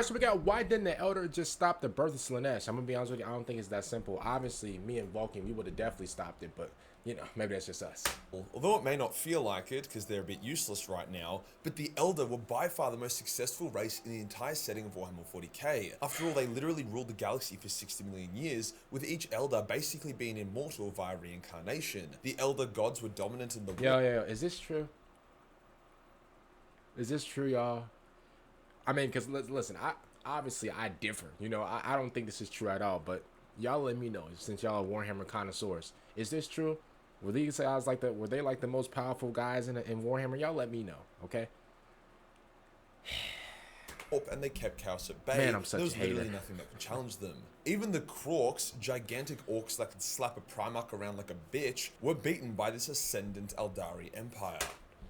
So we got, why didn't the Elder just stop the birth of Slaanesh? I'm gonna be honest with you, I don't think it's that simple. Obviously, me and Vulcan, we would have definitely stopped it, but you know, maybe that's just us. Although it may not feel like it, because they're a bit useless right now, but the Eldar were by far the most successful race in the entire setting of Warhammer 40k. After all, they literally ruled the galaxy for 60 million years, with each Eldar basically being immortal via reincarnation. The Eldar gods were dominant in the Yo, is this true? Is this true, y'all? I mean, because listen, obviously I differ. You know, I don't think this is true at all. But y'all let me know, since y'all are Warhammer connoisseurs. Is this true? Were these guys like the? Were they like the most powerful guys in Warhammer? Y'all let me know, okay? and they kept chaos at bay. Man, I'm such there was a hater. literally nothing that could challenge them. Even the Krorks, gigantic orcs that could slap a Primarch around like a bitch, were beaten by this ascendant Eldari empire.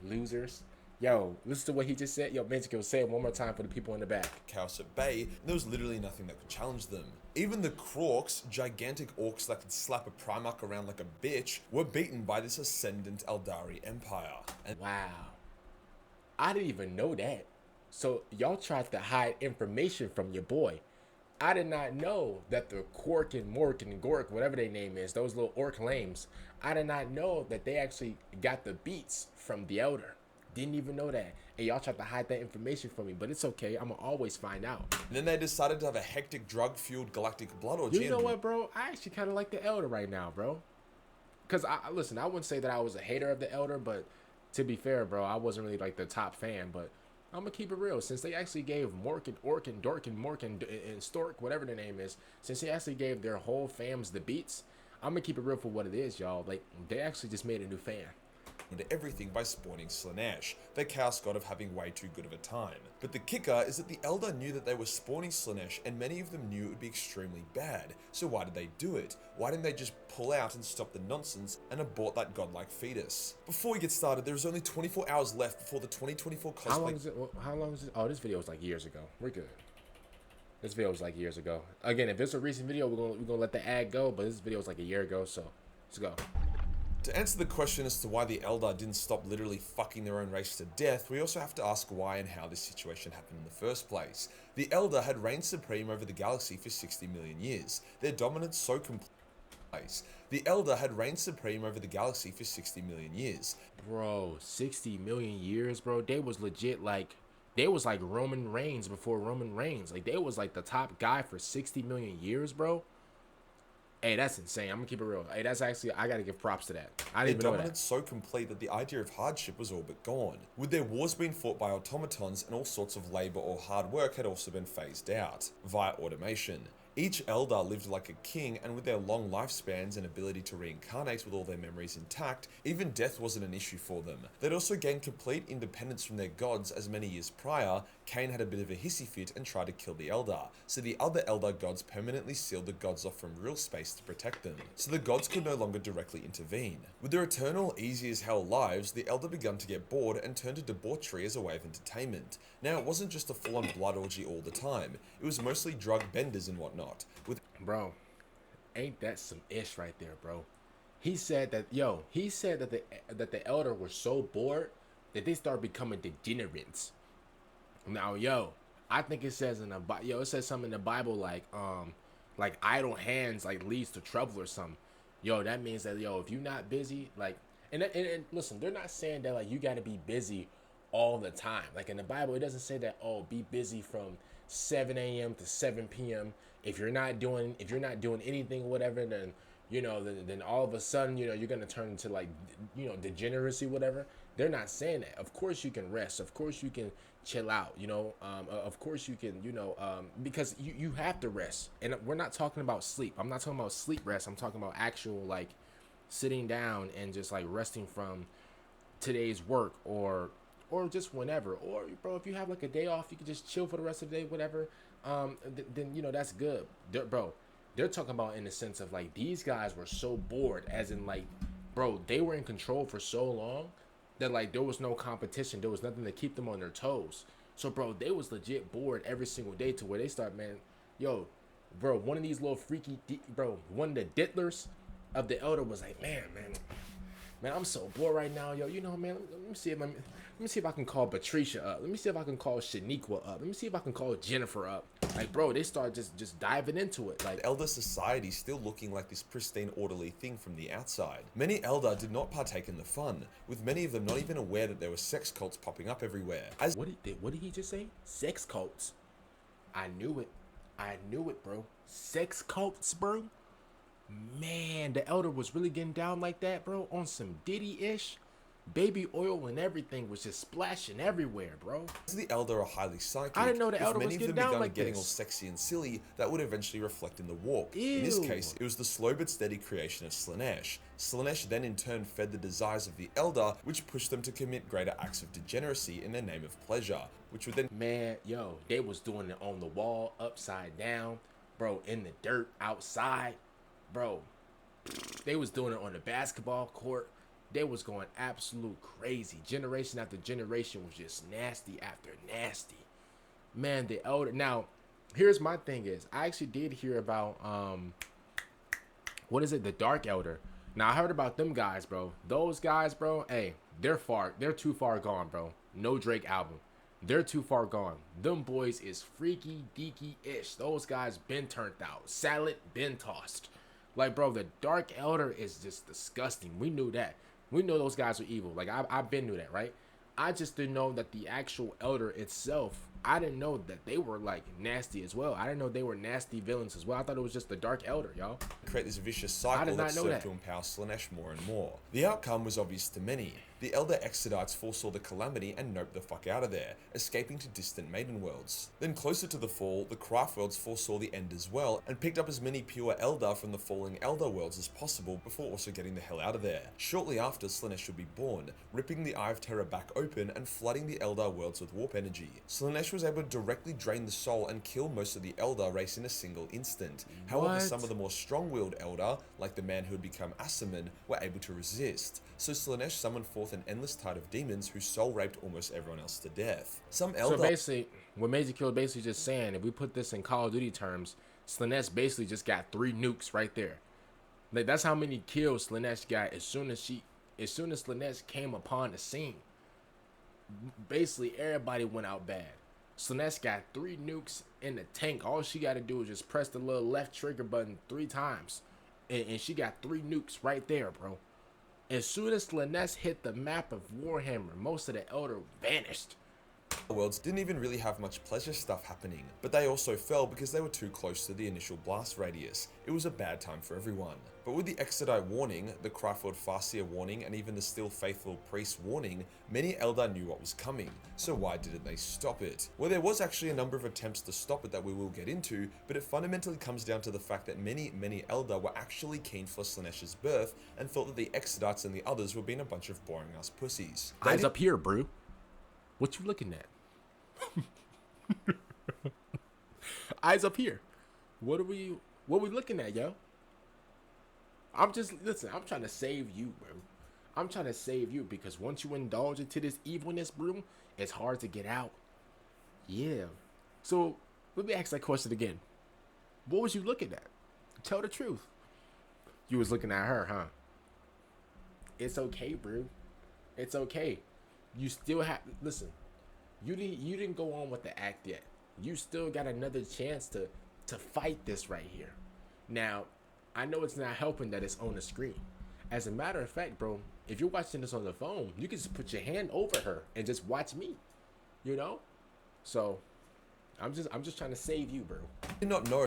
Losers. Yo, listen to what he just said. Yo, Majorkill, say it one more time for the people in the back. Chaos at bay, and there was literally nothing that could challenge them. Even the Krorks, gigantic orcs that could slap a Primarch around like a bitch, were beaten by this ascendant Eldari empire. And wow. I didn't even know that. So y'all tried to hide information from your boy. I did not know that the Quark and Mork and Gork, whatever their name is, those little orc lames, I did not know that they actually got the beats from the Elder. Didn't even know that. And y'all tried to hide that information from me, but it's okay. I'm gonna always find out. And then they decided to have a hectic drug-fueled galactic blood orgy. You know what, bro? I actually kind of like the Elder right now, bro. Because, listen, I wouldn't say that I was a hater of the Elder, but to be fair, bro, I wasn't really like the top fan, but I'm gonna keep it real. Since they actually gave Mork and Ork and Dork and Mork and Stork, whatever their name is, since they actually gave their whole fams the beats, I'm gonna keep it real for what it is, y'all. Like, they actually just made a new fan. Into everything by spawning Slaanesh, the chaos god of having way too good of a time. But the kicker is that the Eldar knew that they were spawning Slaanesh, and many of them knew it would be extremely bad. So why did they do it? Why didn't they just pull out and stop the nonsense and abort that godlike fetus? Before we get started, there is only 24 hours left before the 2024 cosplay. How long is it? Oh, this video was like years ago. We're good. This video was like years ago. Again, if it's a recent video, we're gonna let the ad go. But this video was like a year ago, so let's go. To answer the question as to why the Eldar didn't stop literally fucking their own race to death, we also have to ask why and how this situation happened in the first place. The Eldar had reigned supreme over the galaxy for 60 million years, their dominance so complete. The Eldar had reigned supreme over the galaxy for 60 million years. Bro, 60 million years, bro. They was legit like, they was like Roman Reigns before Roman Reigns. Like, they was like the top guy for 60 million years, bro. Hey, that's insane. I'm gonna keep it real. Hey, that's actually, I gotta give props to that. I didn't even know that. Dominance so complete that the idea of hardship was all but gone, with their wars being fought by automatons and all sorts of labor or hard work had also been phased out, via automation. Each Eldar lived like a king, and with their long lifespans and ability to reincarnate with all their memories intact, even death wasn't an issue for them. They'd also gained complete independence from their gods, as many years prior, Cain had a bit of a hissy fit and tried to kill the Eldar, so the other Eldar gods permanently sealed the gods off from real space to protect them, so the gods could no longer directly intervene. With their eternal, easy as hell lives, the Eldar began to get bored and turned to debauchery as a way of entertainment. Now, it wasn't just a full-on blood orgy all the time, it was mostly drug benders and whatnot. Bro, ain't that some ish right there, bro? He said that, that the Elder were so bored that they started becoming degenerates. Now, yo, I think it says in the it says something in the Bible like idle hands like leads to trouble or something. Yo, that means that, yo, if you're not busy, like, and listen, they're not saying that like you got to be busy all the time. Like in the Bible, it doesn't say that, oh, be busy from 7 a.m. to 7 p.m. If you're not doing anything, whatever, then, you know, then all of a sudden, you know, you're gonna turn into like, you know, degeneracy, whatever. They're not saying that. Of course you can rest. Of course you can chill out. You know, of course you can, you know, because you have to rest. And we're not talking about sleep. I'm not talking about sleep rest. I'm talking about actual like sitting down and just like resting from today's work or just whenever. Or, bro, if you have like a day off, you can just chill for the rest of the day, whatever. Then you know, that's good. They're talking about in the sense of like these guys were so bored, as in like, bro, they were in control for so long that like there was no competition, there was nothing to keep them on their toes. So, bro, they was legit bored every single day to where they start, man, yo, bro, one of these little freaky, one of the diddlers of the Elder was like, man, I'm so bored right now, yo. You know, man, let me see if Let me see if I can call Patricia up. Let me see if I can call Shaniqua up. Let me see if I can call Jennifer up. Like, bro, they start just diving into it. Like, Eldar society still looking like this pristine, orderly thing from the outside. Many Eldar did not partake in the fun, with many of them not even aware that there were sex cults popping up everywhere. what did he just say? Sex cults. I knew it. I knew it, bro. Sex cults, bro. Man, the Elder was really getting down like that, bro, on some Diddy-ish. Baby oil and everything was just splashing everywhere, bro. As the Eldar are highly psychic, I didn't know the Elder was getting down like getting this. all sexy and silly, that would eventually reflect in the warp. Ew. In this case, it was the slow but steady creation of Slaanesh. Slaanesh then in turn fed the desires of the Eldar, which pushed them to commit greater acts of degeneracy in the name of pleasure, which would then... Man, yo, they was doing it on the wall, upside down, bro, in the dirt, outside, bro. They was doing it on the basketball court. They was going absolute crazy. Generation after generation was just nasty after nasty. Man, the Elder. Now, here's my thing is, I actually did hear about, what is it? The Dark Elder. Now, I heard about them guys, bro. Those guys, bro, hey, they're too far gone, bro. No Drake album. They're too far gone. Them boys is freaky deaky-ish. Those guys been turned out. Salad been tossed. Like, bro, the Dark Elder is just disgusting. We knew that. We know those guys were evil. Like, I've been knew that, right? I just didn't know that the actual Elder itself, I didn't know that they were, like, nasty as well. I didn't know they were nasty villains as well. I thought it was just the Dark Elder, y'all. create this vicious cycle that served to empower Slaanesh more and more. The outcome was obvious to many. The Elder Exodites foresaw the calamity and noped the fuck out of there, escaping to distant Maiden Worlds. Then closer to the fall, the Craft Worlds foresaw the end as well, and picked up as many pure Eldar from the falling Elder Worlds as possible before also getting the hell out of there. Shortly after, Slaanesh would be born, ripping the Eye of Terror back open and flooding the Eldar Worlds with warp energy. Slaanesh was able to directly drain the soul and kill most of the Eldar race in a single instant. However, some of the more strong-willed Eldar, like the man who had become Assaman, were able to resist. So Slaanesh summoned forth an endless tide of demons who soul raped almost everyone else to death. Some Eldar... So basically, what Majorkill basically just saying, if we put this in Call of Duty terms, Slaanesh basically just got 3 nukes right there. Like, that's how many kills Slaanesh got as soon as Slaanesh came upon the scene. Basically, everybody went out bad. Slaanesh got 3 nukes in the tank. All she got to do is just press the little left trigger button 3 times. And she got 3 nukes right there, bro. As soon as Slaanesh hit the map of Warhammer, most of the Elder vanished. Worlds didn't even really have much pleasure stuff happening, but they also fell because they were too close to the initial blast radius. It was a bad time for everyone. But with the Exodite warning, the Cryford Farseer warning, and even the Still Faithful Priest warning, many Eldar knew what was coming, so why didn't they stop it? Well, there was actually a number of attempts to stop it that we will get into, but it fundamentally comes down to the fact that many Eldar were actually keen for Slaanesh's birth, and thought that the Exodites and the others were being a bunch of boring ass pussies. Eyes up here, bro. What you looking at? Eyes up here. What are we looking at, yo? Listen, I'm trying to save you, bro. I'm trying to save you because once you indulge into this evilness, bro, it's hard to get out. Yeah. So, let me ask that question again. What was you looking at? Tell the truth. You was looking at her, huh? It's okay, bro. It's okay. You still have, listen, you didn't go on with the act yet. You still got another chance to fight this right here. Now, I know it's not helping that it's on the screen. As a matter of fact, bro, if you're watching this on the phone, you can just put your hand over her and just watch me. You know? So, I'm just trying to save you, bro. I did not know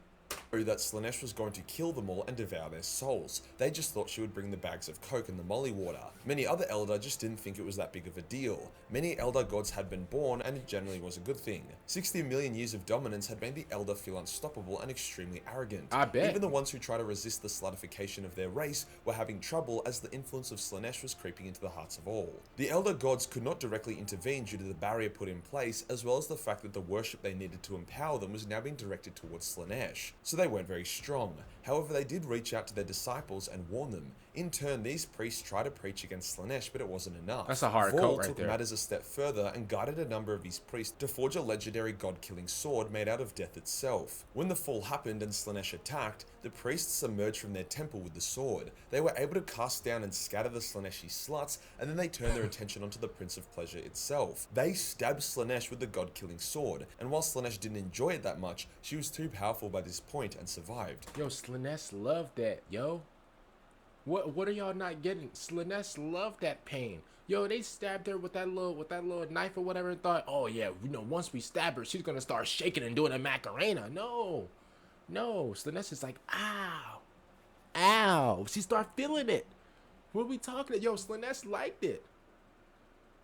that Slaanesh was going to kill them all and devour their souls. They just thought she would bring the bags of coke and the molly water. Many other Eldar just didn't think it was that big of a deal. Many Eldar gods had been born, and it generally was a good thing. 60 million years of dominance had made the Eldar feel unstoppable and extremely arrogant. I bet. Even the ones who try to resist the slatification of their race were having trouble as the influence of Slaanesh was creeping into the hearts of all. The Eldar gods could not directly intervene due to the barrier put in place, as well as the fact that the worship they needed to empower them was now being directed towards Slaanesh. So they weren't very strong. However, they did reach out to their disciples and warn them, In turn, these priests tried to preach against Slaanesh, but it wasn't enough. That's a hard Vorl coat right took there. matters a step further and guided a number of his priests to forge a legendary god-killing sword made out of death itself. When the fall happened and Slaanesh attacked, the priests emerged from their temple with the sword. They were able to cast down and scatter the Slaaneshi sluts, and then they turned their attention onto the Prince of Pleasure itself. They stabbed Slaanesh with the god-killing sword, and while Slaanesh didn't enjoy it that much, she was too powerful by this point and survived. Yo, Slaanesh loved that, yo. What are y'all not getting? Slaanesh loved that pain. Yo, they stabbed her with that little knife or whatever and thought, oh yeah, once we stab her, she's gonna start shaking and doing a Macarena. No. Slaanesh is like, ow. She start feeling it. What are we talking about? Yo, Slaanesh liked it.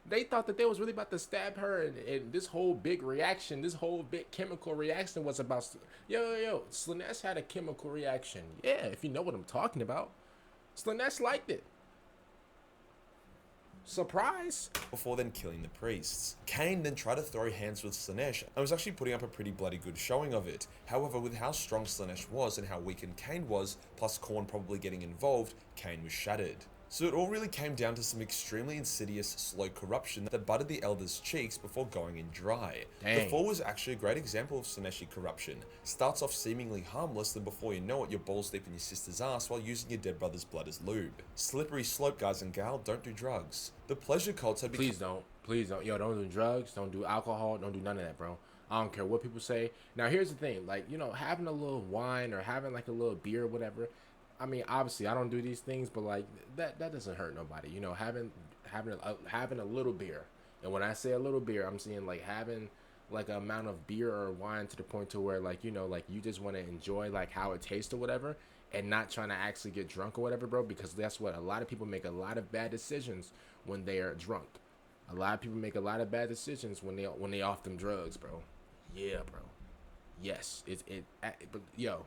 They thought that they was really about to stab her, and this whole big reaction, this whole big chemical reaction was about, yo, Slaanesh had a chemical reaction. Yeah, if you know what I'm talking about. Slaanesh liked it. Surprise! Before then killing the priests. Khane then tried to throw hands with Slaanesh and was actually putting up a pretty bloody good showing of it. However, with how strong Slaanesh was and how weakened Khane was, plus Khorne probably getting involved, Khane was shattered. So it all really came down to some extremely insidious, slow corruption that buttered the Eldars' cheeks before going in dry. Dang. The fall was actually a great example of Slaaneshi corruption. Starts off seemingly harmless, then before you know it, you're balls deep in your sister's ass while using your dead brother's blood as lube. Slippery slope, guys and gal, don't do drugs. The pleasure cults had Please don't. Yo, don't do drugs, don't do alcohol, don't do none of that, bro. I don't care what people say. Now, here's the thing. Like, having a little wine or having like a little beer or whatever, I mean, obviously, I don't do these things, but like that doesn't hurt nobody. Having a little beer, and when I say a little beer, I'm saying like having like an amount of beer or wine to the point to where like like you just want to enjoy like how it tastes or whatever, and not trying to actually get drunk or whatever, bro. Because that's what a lot of people make a lot of bad decisions when they are drunk. A lot of people make a lot of bad decisions when they off them drugs, bro. Yeah, bro. Yes, but yo.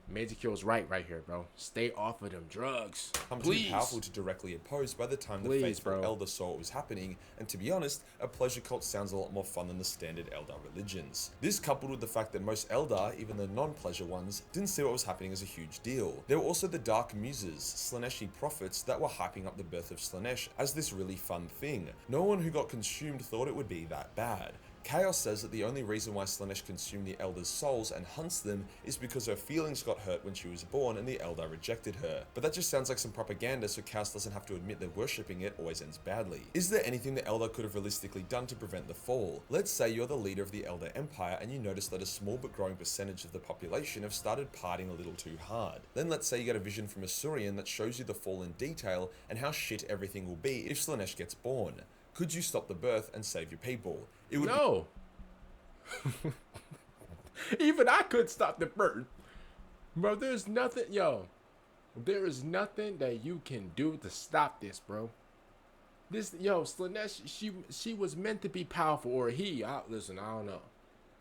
Majorkill's right here, bro. Stay off of them drugs. I'm Please. too powerful to directly oppose by the time the Please, faithful bro. Eldar saw what was happening, and to be honest, a pleasure cult sounds a lot more fun than the standard Eldar religions. This coupled with the fact that most Eldar, even the non-pleasure ones, didn't see what was happening as a huge deal. There were also the Dark Muses, Slaaneshi prophets, that were hyping up the birth of Slaanesh as this really fun thing. No one who got consumed thought it would be that bad. Chaos says that the only reason why Slaanesh consumed the Eldars' souls and hunts them is because her feelings got hurt when she was born and the Eldar rejected her. But that just sounds like some propaganda, so Chaos doesn't have to admit that worshipping it always ends badly. Is there anything the Eldar could have realistically done to prevent the fall? Let's say you're the leader of the Eldar Empire and you notice that a small but growing percentage of the population have started partying a little too hard. Then let's say you get a vision from a Saurian that shows you the fall in detail and how shit everything will be if Slaanesh gets born. Could you stop the birth and save your people? It would No. Even I could stop the birth. Bro, there is nothing that you can do to stop this, bro. Slaanesh, she was meant to be powerful, or listen, I don't know.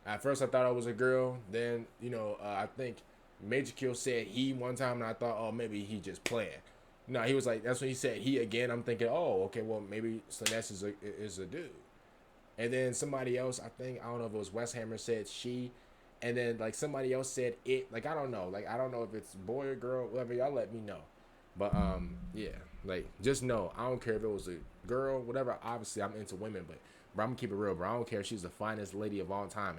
At first I thought I was a girl, then, I think Majorkill said he one time, and I thought, oh, maybe he just playing. No, he was like, that's when he said he again. I'm thinking, oh, okay, well, maybe Slaanesh is a dude. And then somebody else, I don't know if it was Westhammer, said she. And then, like, somebody else said it. Like, I don't know. Like, I don't know if it's boy or girl, whatever. Y'all let me know. But, yeah. Like, just know. I don't care if it was a girl, whatever. Obviously, I'm into women. But, bro, I'm going to keep it real, bro. I don't care if she's the finest lady of all time.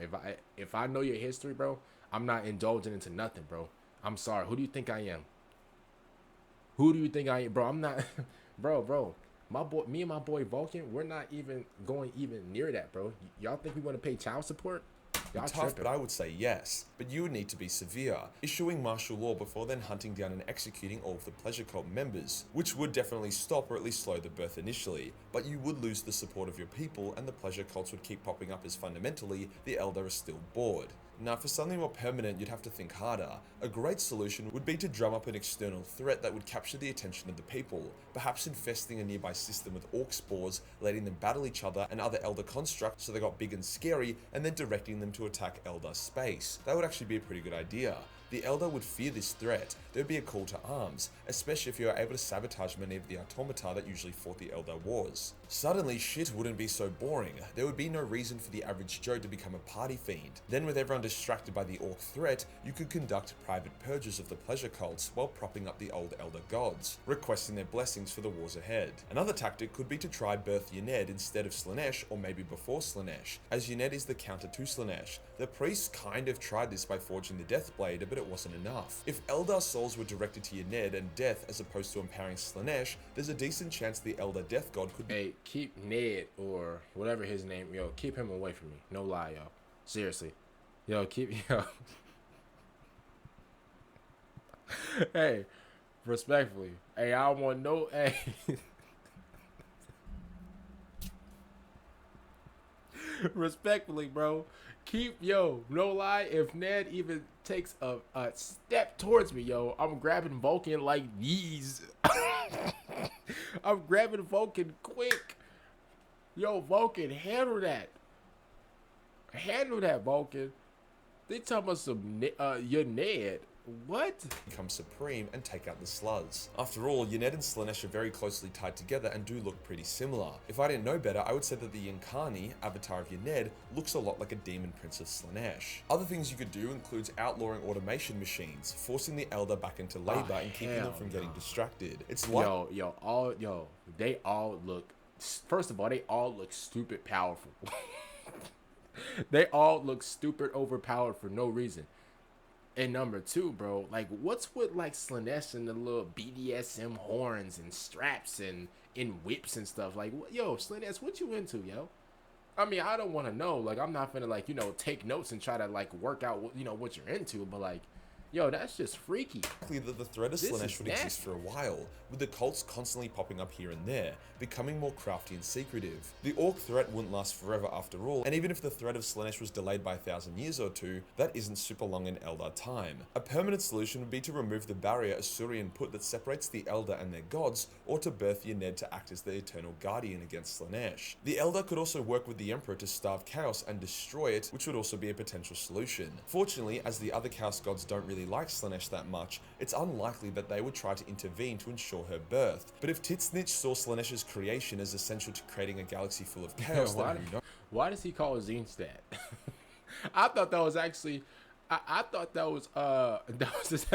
If I know your history, bro, I'm not indulging into nothing, bro. I'm sorry. Who do you think I am? Who do you think I am? Bro, I'm not. Bro. Me and my boy Vulcan, we're not even going near that, bro. Y'all think we want to pay child support? Y'all tough, tripping. but I would say yes. But you would need to be severe, issuing martial law before then hunting down and executing all of the pleasure cult members, which would definitely stop or at least slow the birth initially, but you would lose the support of your people and the pleasure cults would keep popping up as fundamentally the Eldar are still bored. Now, for something more permanent, you'd have to think harder. A great solution would be to drum up an external threat that would capture the attention of the people, perhaps infesting a nearby system with orc spores, letting them battle each other and other Eldar constructs so they got big and scary, and then directing them to attack Eldar space. That would actually be a pretty good idea. The Eldar would fear this threat. There would be a call to arms, especially if you are able to sabotage many of the automata that usually fought the Eldar wars. Suddenly, shit wouldn't be so boring. There would be no reason for the average Joe to become a party fiend. Then with everyone distracted by the Orc threat, you could conduct private purges of the pleasure cults while propping up the old Eldar gods, requesting their blessings for the wars ahead. Another tactic could be to try birth Yned instead of Slaanesh, or maybe before Slaanesh, as Yned is the counter to Slaanesh. The priests kind of tried this by forging the Deathblade, but it wasn't enough. If Eldar souls were directed to Yned and death as opposed to empowering Slaanesh, there's a decent chance the Eldar Death God could Hey, keep Ned, or whatever his name, yo, keep him away from me. No lie, yo. Seriously. Yo, yo. Hey, respectfully. Hey, I don't want no, hey. Respectfully, bro. Yo, no lie, if Ned even takes a step towards me, yo, I'm grabbing Vulcan like these. I'm grabbing Vulcan quick. Yo, Vulcan, handle that. Handle that, Vulcan. They talking about some, your Ned. What? Become supreme and take out the slugs. After all, Yned and Slaanesh are very closely tied together and do look pretty similar. If I didn't know better, I would say that the Incarni, avatar of Yned, looks a lot like a demon prince of Slaanesh. Other things you could do includes outlawing automation machines, forcing the Eldar back into labor and keeping them from getting distracted. It's like they all look, first of all, they all look stupid powerful. They all look stupid overpowered for no reason. And number two, bro, like, what's with, like, Slaanesh and the little BDSM horns and straps and whips and stuff? Like, yo, Slaanesh, what you into, yo? I mean, I don't want to know. Like, I'm not finna, like, take notes and try to, like, work out, what you're into. But, like, yo, that's just freaky. That the threat of Slaanesh would exist for a while, with the cults constantly popping up here and there, becoming more crafty and secretive. The Orc threat wouldn't last forever after all, and even if the threat of Slaanesh was delayed by 1,000 years or two, that isn't super long in Eldar time. A permanent solution would be to remove the barrier Asuryan put that separates the Eldar and their gods, or to birth Yned to act as the eternal guardian against Slaanesh. The Eldar could also work with the Emperor to starve chaos and destroy it, which would also be a potential solution. Fortunately, as the other chaos gods don't really like Slaanesh that much, it's unlikely that they would try to intervene to ensure her birth. But if Tzeentch saw Slaanesh's creation as essential to creating a galaxy full of chaos, why does he call Tzeentch that? I thought that was actually, I thought that was his,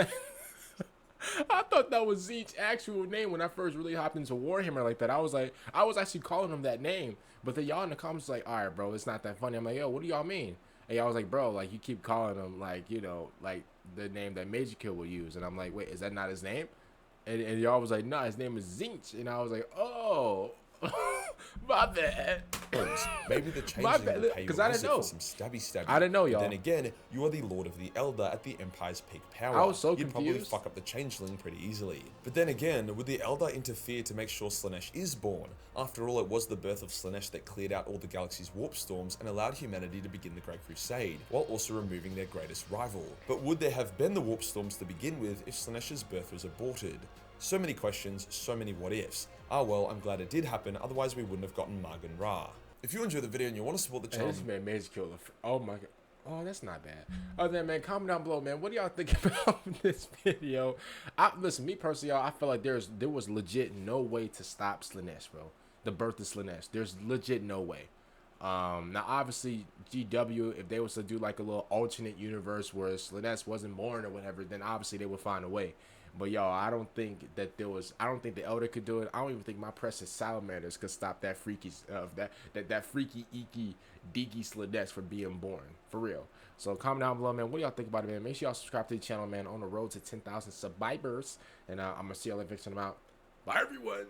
I thought that was Tzeentch's actual name when I first really hopped into Warhammer like that. I was actually calling him that name, but then y'all in the comments like, all right, bro, it's not that funny. I'm like, yo, what do y'all mean? And y'all was like, bro, like, you keep calling him, like, like the name that Majorkill will use. And I'm like, wait, is that not his name? And y'all was like, nah, his name is Tzeentch. And I was like, oh, my bad. Maybe the changeling will pay you a visit for some stabby. I didn't know, y'all. Then again, you are the Lord of the Eldar at the Empire's peak power. I was so You'd confused. probably fuck up the changeling pretty easily. But then again, would the Eldar interfere to make sure Slaanesh is born? After all, it was the birth of Slaanesh that cleared out all the galaxy's warp storms and allowed humanity to begin the Great Crusade, while also removing their greatest rival. But would there have been the warp storms to begin with if Slaanesh's birth was aborted? So many questions, so many what ifs. Ah well, I'm glad it did happen, otherwise we wouldn't have gotten Margan Ra. If you enjoyed the video and you want to support the channel... This man Majorkill, oh my god. Oh, that's not bad. Other than, man, comment down below, man. What do y'all think about this video? Listen, me personally, y'all, I feel like there was legit no way to stop Slaanesh, bro. The birth of Slaanesh. There's legit no way. Now, obviously, GW, if they was to do like a little alternate universe where Slaanesh wasn't born or whatever, then obviously they would find a way. But y'all, I don't think that I don't think the Elder could do it. I don't even think my precious salamanders could stop that freaky, that freaky, eeky, deaky Slaanesh from being born. For real. So comment down below, man. What do y'all think about it, man? Make sure y'all subscribe to the channel, man. On the road to 10,000 subscribers. And I'm going to see y'all next time. I'm out. Bye, everyone.